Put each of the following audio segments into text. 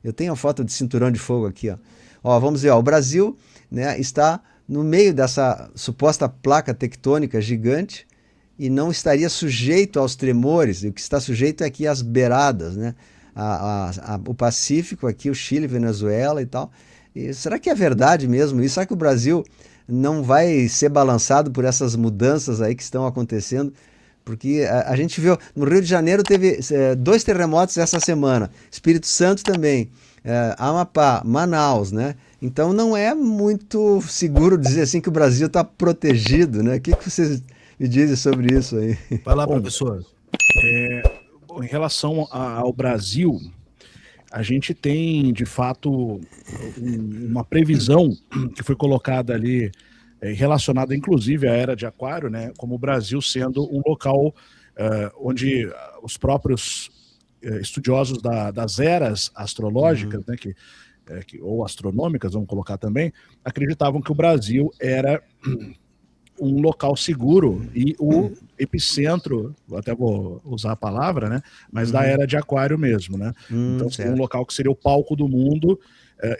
Eu tenho a foto de cinturão de fogo aqui, ó. Ó, vamos ver, ó, o Brasil, né, está no meio dessa suposta placa tectônica gigante e não estaria sujeito aos tremores. O que está sujeito é aqui às beiradas, né? O Pacífico, aqui o Chile, Venezuela e tal. E será que é verdade mesmo isso? Será que o Brasil não vai ser balançado por essas mudanças aí que estão acontecendo? Porque a gente viu, no Rio de Janeiro teve 2 terremotos essa semana, Espírito Santo também, Amapá, Manaus, né? Então não é muito seguro dizer assim que o Brasil está protegido, né? O que vocês me dizem sobre isso aí? Vai lá, professor. Bom, em relação ao Brasil, a gente tem, de fato, uma previsão que foi colocada ali, relacionada inclusive à Era de Aquário, né, como o Brasil sendo um local onde os próprios estudiosos das eras astrológicas, né, ou astronômicas, vamos colocar também, acreditavam que o Brasil era um local seguro e o epicentro, até vou usar a palavra, né, mas da Era de Aquário mesmo, né? Então, seria um local que seria o palco do mundo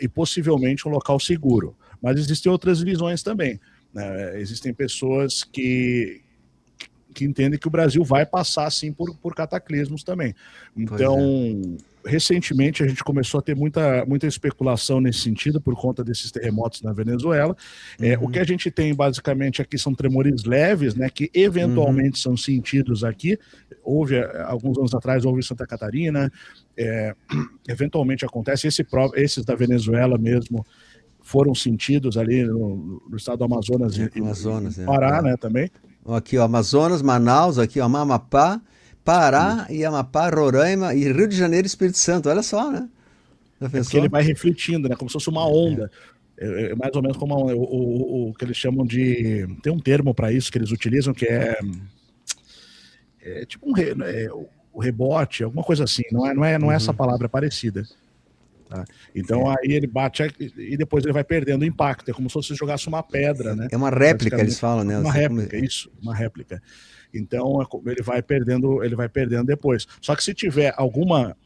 e possivelmente um local seguro. Mas existem outras visões também, né? Existem pessoas que entendem que o Brasil vai passar, sim, por cataclismos também. Então, recentemente a gente começou a ter muita especulação nesse sentido por conta desses terremotos na Venezuela. O que a gente tem basicamente aqui são tremores leves, né, que eventualmente são sentidos aqui. Houve, alguns anos atrás, houve em Santa Catarina, eventualmente acontece. Esses da Venezuela mesmo foram sentidos ali no estado do Amazonas e Pará, né, também. Aqui, ó, Amazonas, Manaus, aqui, ó, Amapá, Pará e Amapá, Roraima e Rio de Janeiro e Espírito Santo. Olha só, né? Porque ele vai refletindo, né? Como se fosse uma onda. Mais ou menos como uma onda. O que eles chamam de... Tem um termo para isso que eles utilizam, que é tipo o rebote, alguma coisa assim. Não é essa palavra parecida. Tá? Então aí ele bate e depois ele vai perdendo o impacto. É como se você jogasse uma pedra, né? É uma réplica, eles falam, né? Uma réplica, isso, uma réplica. Então ele vai perdendo depois. Só que se tiver alguma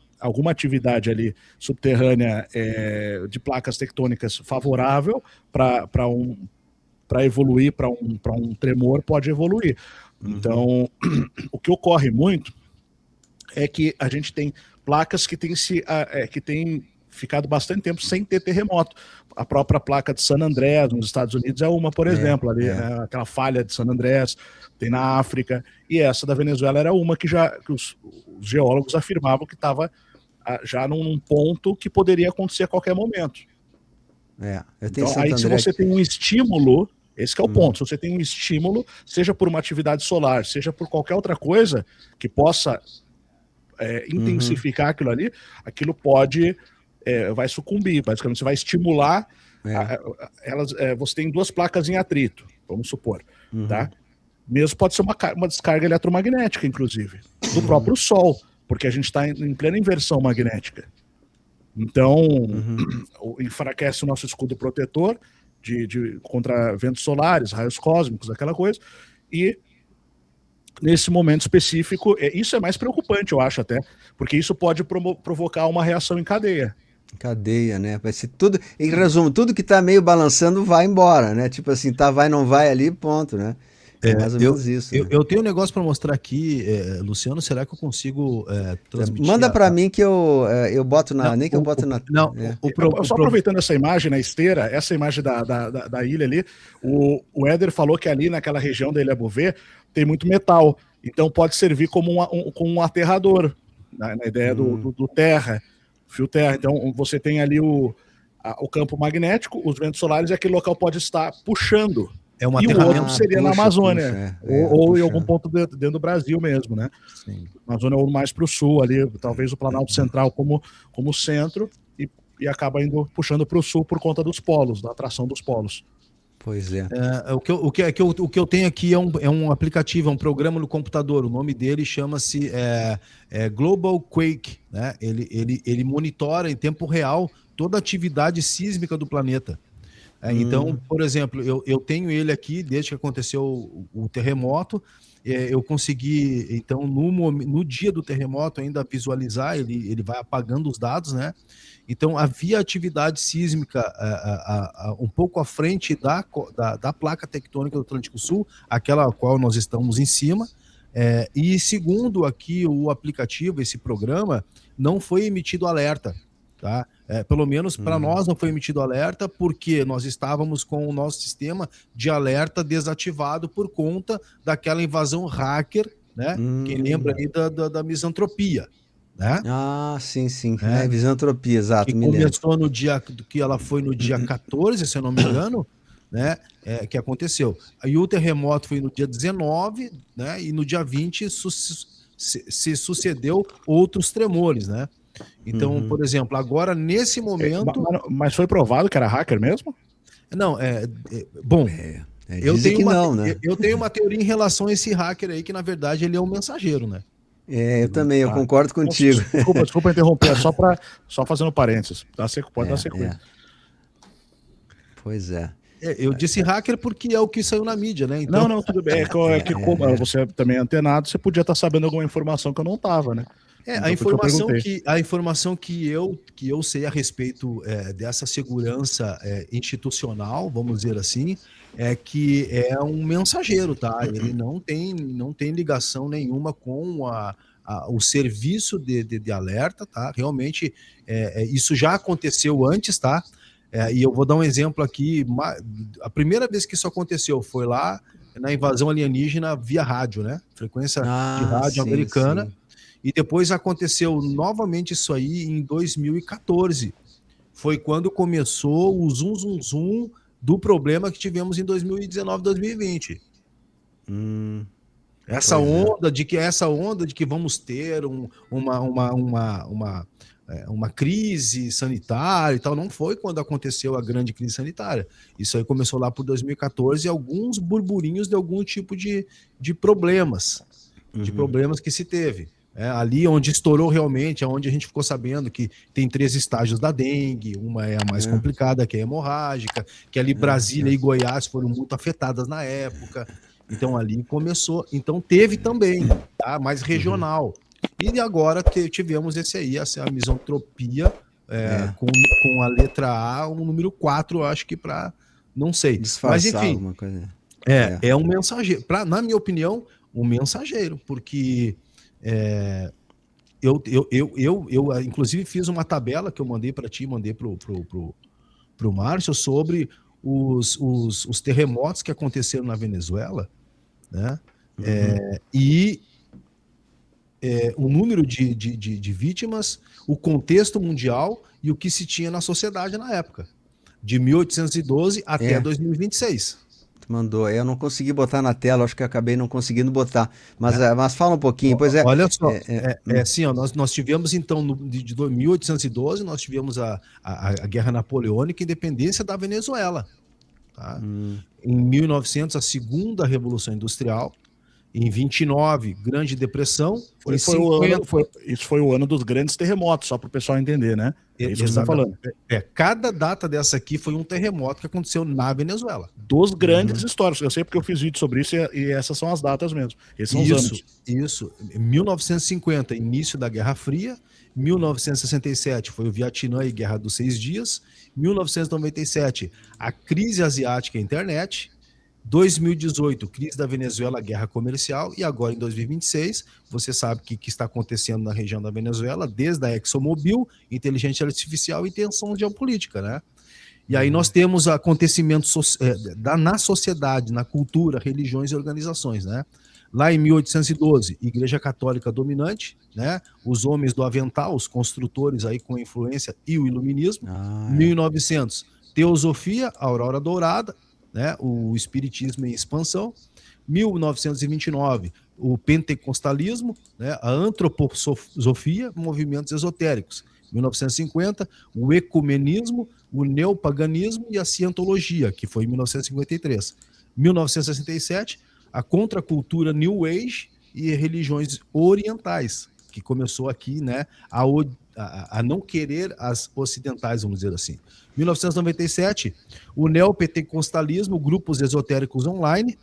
atividade ali subterrânea de placas tectônicas favorável para evoluir para um tremor, pode evoluir. Então, o que ocorre muito é que a gente tem placas que têm ficado bastante tempo sem ter terremoto. A própria placa de San Andrés, nos Estados Unidos, é uma, por exemplo, ali, aquela falha de San Andrés, tem na África, e essa da Venezuela era uma que os geólogos afirmavam que estava já num ponto que poderia acontecer a qualquer momento. Então, aí se você tem um estímulo, esse que é o ponto, se você tem um estímulo, seja por uma atividade solar, seja por qualquer outra coisa que possa intensificar aquilo ali, aquilo vai sucumbir, basicamente você vai estimular elas. Você tem 2 placas em atrito, vamos supor, tá? Mesmo pode ser uma descarga eletromagnética, inclusive, do próprio Sol, porque a gente está em plena inversão magnética. Então, enfraquece o nosso escudo protetor contra ventos solares, raios cósmicos, aquela coisa, e nesse momento específico, isso é mais preocupante, eu acho até, porque isso pode provocar uma reação em cadeia. Cadeia, né? Vai ser tudo, em resumo, tudo que tá meio balançando vai embora, né? Tipo assim, vai, não vai ali, ponto, né? Mais ou menos isso. Né? Eu tenho um negócio para mostrar aqui, Luciano, será que eu consigo transmitir? Manda para mim que eu boto na... Nem que eu boto na... Não, só aproveitando essa imagem na esteira, essa imagem da ilha ali, o Éder falou que ali naquela região da Ilha Bouvet tem muito metal, então pode servir como um aterrador, na ideia do terra, fio terra. Então você tem ali o campo magnético, os ventos solares, e aquele local pode estar puxando. E o outro seria na Amazônia, ou em algum ponto dentro do Brasil mesmo, né? Sim. A Amazônia ou mais para o sul, ali, talvez o Planalto Central como centro, e acaba indo puxando para o sul por conta dos polos, da atração dos polos. Pois é. O que eu tenho aqui é um aplicativo, é um programa no computador. O nome dele chama-se Global Quake, né? Ele monitora em tempo real toda a atividade sísmica do planeta. Então, por exemplo, eu tenho ele aqui desde que aconteceu o terremoto, eu consegui, então, no dia do terremoto, ainda visualizar, ele vai apagando os dados, né? Então, havia atividade sísmica um pouco à frente da placa tectônica do Atlântico Sul, aquela a qual nós estamos em cima, e segundo aqui o aplicativo, esse programa, não foi emitido alerta, tá? Pelo menos para nós não foi emitido alerta, porque nós estávamos com o nosso sistema de alerta desativado por conta daquela invasão hacker, né? Quem lembra aí da misantropia, né? Ah, sim, sim. Misantropia, exato. Que começou no dia, que ela foi no dia 14, se eu não me engano, né? Que aconteceu. Aí o terremoto foi no dia 19, né? E no dia 20 se sucedeu outros tremores, né? Então, por exemplo, agora nesse momento. Mas foi provado que era hacker mesmo? Não, bom. Eu tenho uma teoria em relação a esse hacker aí, que na verdade ele é um mensageiro, né? Eu também, eu concordo contigo. Desculpa interromper, só fazendo parênteses. Pode dar sequência. Pois é. Eu disse hacker porque é o que saiu na mídia, né? Então... Não, tudo bem. Como você também é antenado, você podia estar sabendo alguma informação que eu não estava, né? Então, a informação que eu sei a respeito dessa segurança institucional, vamos dizer assim, é que é um mensageiro, tá? Ele não tem ligação nenhuma com o serviço de alerta, tá? Realmente, isso já aconteceu antes, tá? E eu vou dar um exemplo aqui. A primeira vez que isso aconteceu foi lá na invasão alienígena via rádio, né? Frequência de rádio americana. Sim. E depois aconteceu novamente isso aí em 2014. Foi quando começou o zum do problema que tivemos em 2019, 2020. Essa onda de que vamos ter uma crise sanitária e tal, não foi quando aconteceu a grande crise sanitária. Isso aí começou lá por 2014 e alguns burburinhos de algum tipo de problemas, que se teve. Ali onde estourou realmente, onde a gente ficou sabendo que tem 3 estágios da dengue, uma é a mais complicada, que é a hemorrágica, que ali Brasília e Goiás foram muito afetadas na época. Então ali começou, então teve também, tá? Mais regional. E agora tivemos esse aí, essa misantropia, com a letra A, o número 4, acho que para, não sei. Disfarçar. Mas enfim, alguma coisa. É um mensageiro, na minha opinião, um mensageiro, porque eu inclusive fiz uma tabela que eu mandei para ti, mandei pro Márcio, sobre os terremotos que aconteceram na Venezuela, né? O número de vítimas, o contexto mundial e o que se tinha na sociedade na época, de 1812 até 2026. Mandou. Eu não consegui botar na tela, acho que eu acabei não conseguindo botar. Mas fala um pouquinho. Pois é. Olha só, assim, ó, nós tivemos então, de 1812, nós tivemos a Guerra Napoleônica, independência da Venezuela. Tá? Em 1900, a Segunda Revolução Industrial. Em 29, Grande Depressão. Isso foi o ano dos grandes terremotos, só para o pessoal entender, né? É isso que você está falando. Cada data dessa aqui foi um terremoto que aconteceu na Venezuela. Dos grandes históricos. Eu sei porque eu fiz vídeo sobre isso e essas são as datas mesmo. Esses são os anos. Isso. 1950, início da Guerra Fria. 1967 foi o Vietnã e Guerra dos 6 Dias. 1997, a crise asiática e a internet. 2018, crise da Venezuela, guerra comercial, e agora em 2026, você sabe o que está acontecendo na região da Venezuela, desde a ExxonMobil, inteligência artificial e tensão geopolítica, né? E aí nós temos acontecimentos na sociedade, na cultura, religiões e organizações, né? Lá em 1812, Igreja Católica dominante, né? Os homens do avental, os construtores aí com influência e o iluminismo. 1900, teosofia, aurora dourada, né, o espiritismo em expansão. 1929, o pentecostalismo, né, a antroposofia, movimentos esotéricos. 1950, o ecumenismo, o neopaganismo e a cientologia, que foi em 1953. 1967, a contracultura New Age e religiões orientais, que começou aqui, né, a não querer as ocidentais, vamos dizer assim. 1997, o neopentecostalismo, grupos esotéricos online,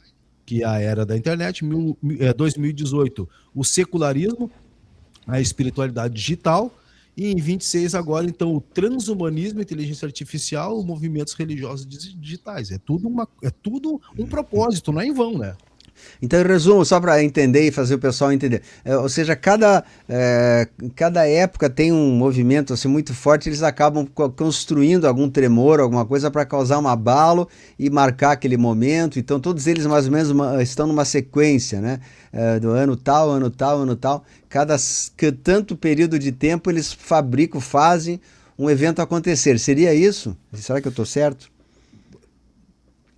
que é a era da internet, 2018, o secularismo, a espiritualidade digital, e em 26 agora, então, o transhumanismo, inteligência artificial, movimentos religiosos digitais. É tudo um propósito, não é em vão, né? Então, em resumo, só para entender e fazer o pessoal entender, ou seja, cada época tem um movimento assim, muito forte, eles acabam construindo algum tremor, alguma coisa para causar um abalo e marcar aquele momento. Então, todos eles mais ou menos estão numa sequência, né? Do ano tal, ano tal, ano tal. Tanto período de tempo eles fazem um evento acontecer. Seria isso? Será que eu estou certo?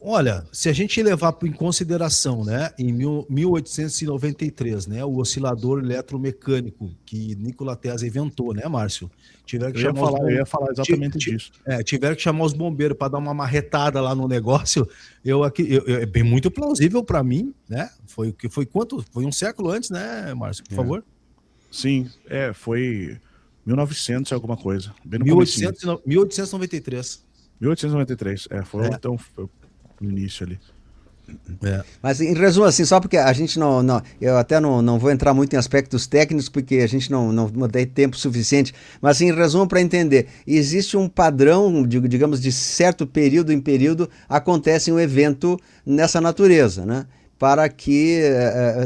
Olha, se a gente levar em consideração, né, em 1893, né, o oscilador eletromecânico que Nikola Tesla inventou, né, Márcio? Eu ia falar exatamente disso. Tiveram que chamar os bombeiros para dar uma marretada lá no negócio. É bem muito plausível para mim, né? Foi quanto? Foi um século antes, né, Márcio? Por favor. Sim, foi 1900 e alguma coisa. Bem no 1893. 1893, então foi no início ali. Mas em resumo, assim, só porque a gente eu até não vou entrar muito em aspectos técnicos, porque a gente não tem tempo suficiente, mas assim, em resumo, para entender, existe um padrão, digamos, de certo período em período, acontece um evento nessa natureza, né? Para que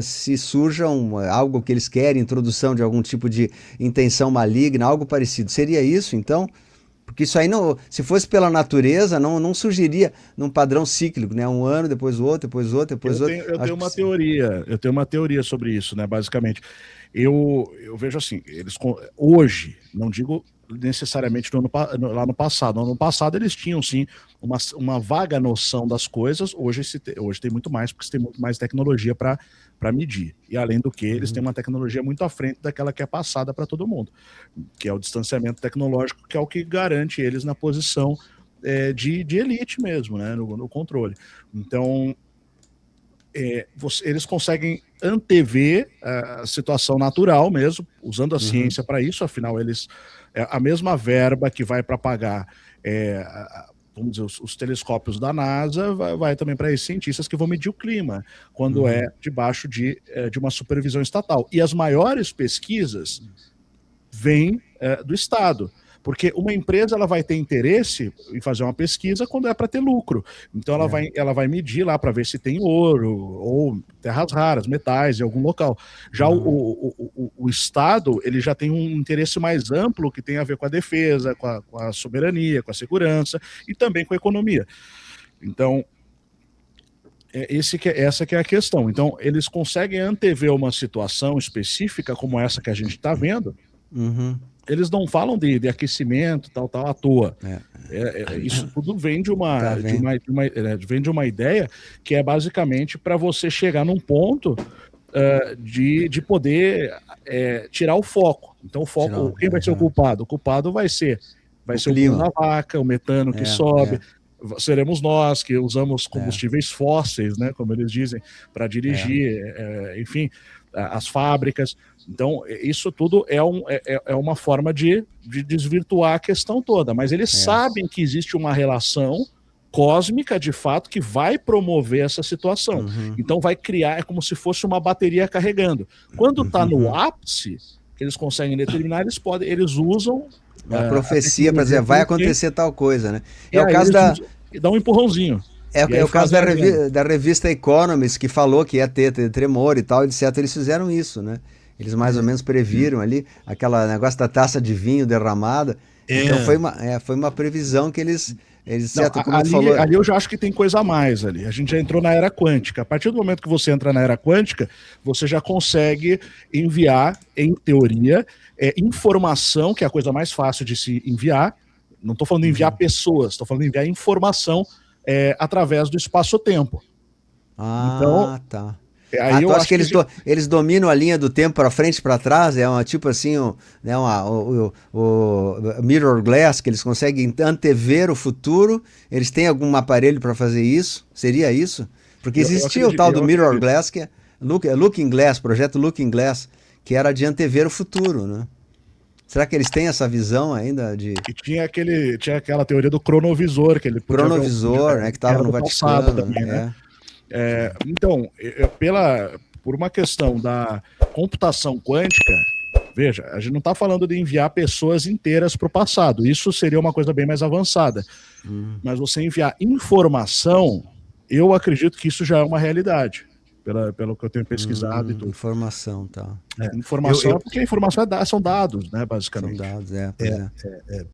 se surja algo que eles querem, introdução de algum tipo de intenção maligna, algo parecido. Seria isso, então? Porque isso aí, se fosse pela natureza, não surgiria num padrão cíclico, né? Um ano, depois o outro, depois outro, depois outro. Eu tenho uma teoria sobre isso, né? Basicamente, eu vejo assim, eles hoje, não digo necessariamente lá no passado. No ano passado eles tinham sim uma vaga noção das coisas. Hoje tem muito mais, porque tem muito mais tecnologia para medir. E além do que, eles têm uma tecnologia muito à frente daquela que é passada para todo mundo, que é o distanciamento tecnológico, que é o que garante eles na posição de elite mesmo, né, no controle. Então, eles conseguem antever a situação natural mesmo, usando a ciência para isso. Afinal, a mesma verba que vai para pagar vamos dizer, os telescópios da NASA vai também para esses cientistas que vão medir o clima, quando é debaixo de uma supervisão estatal. E as maiores pesquisas vêm do Estado, porque uma empresa ela vai ter interesse em fazer uma pesquisa quando é para ter lucro. Então ela vai medir lá para ver se tem ouro ou terras raras, metais em algum local. Já o Estado ele já tem um interesse mais amplo que tem a ver com a defesa, com a soberania, com a segurança e também com a economia. Então, essa que é a questão. Então, eles conseguem antever uma situação específica como essa que a gente está vendo. Eles não falam de aquecimento, tal, à toa. Isso tudo vem de uma ideia que é basicamente para você chegar num ponto de poder tirar o foco. Então, o foco, quem vai ser o culpado? O culpado vai ser o pulmão da vaca, o metano que sobe. Seremos nós que usamos combustíveis fósseis, né, como eles dizem, para dirigir, enfim, as fábricas. Então, isso tudo é uma forma de desvirtuar a questão toda, mas eles sabem que existe uma relação cósmica, de fato, que vai promover essa situação. Então, vai criar, é como se fosse uma bateria carregando. Quando está no ápice, que eles conseguem determinar, eles usam a profecia para dizer, vai acontecer tal coisa, né? É o caso dá um empurrãozinho. É o caso da revista Economist, que falou que ia ter tremor e tal, etc. Eles fizeram isso, né? Eles mais ou menos previram ali aquela negócio da taça de vinho derramada. Então foi uma previsão que eles certo, como ali eu já acho que tem coisa a mais ali. A gente já entrou na era quântica. A partir do momento que você entra na era quântica, você já consegue enviar, em teoria, informação, que é a coisa mais fácil de se enviar. Não estou falando de enviar pessoas, estou falando de enviar informação através do espaço-tempo. Então, tá. Aí eu acho que eles dominam a linha do tempo para frente e para trás, tipo assim, o mirror glass, que eles conseguem antever o futuro. Eles têm algum aparelho para fazer isso? Seria isso? Porque existia o tal do mirror glass, que é Looking Glass, projeto Looking Glass, que era de antever o futuro, né? Será que eles têm essa visão ainda de... E tinha aquela teoria do cronovisor, que ele podia cronovisor, né, que estava no Vaticano também, né? Então, por uma questão da computação quântica, veja, a gente não está falando de enviar pessoas inteiras para o passado, isso seria uma coisa bem mais avançada. Mas você enviar informação, eu acredito que isso já é uma realidade, pelo que eu tenho pesquisado e tudo. Informação, tá. Informação, porque a informação são dados, né, basicamente. São dados, pois é.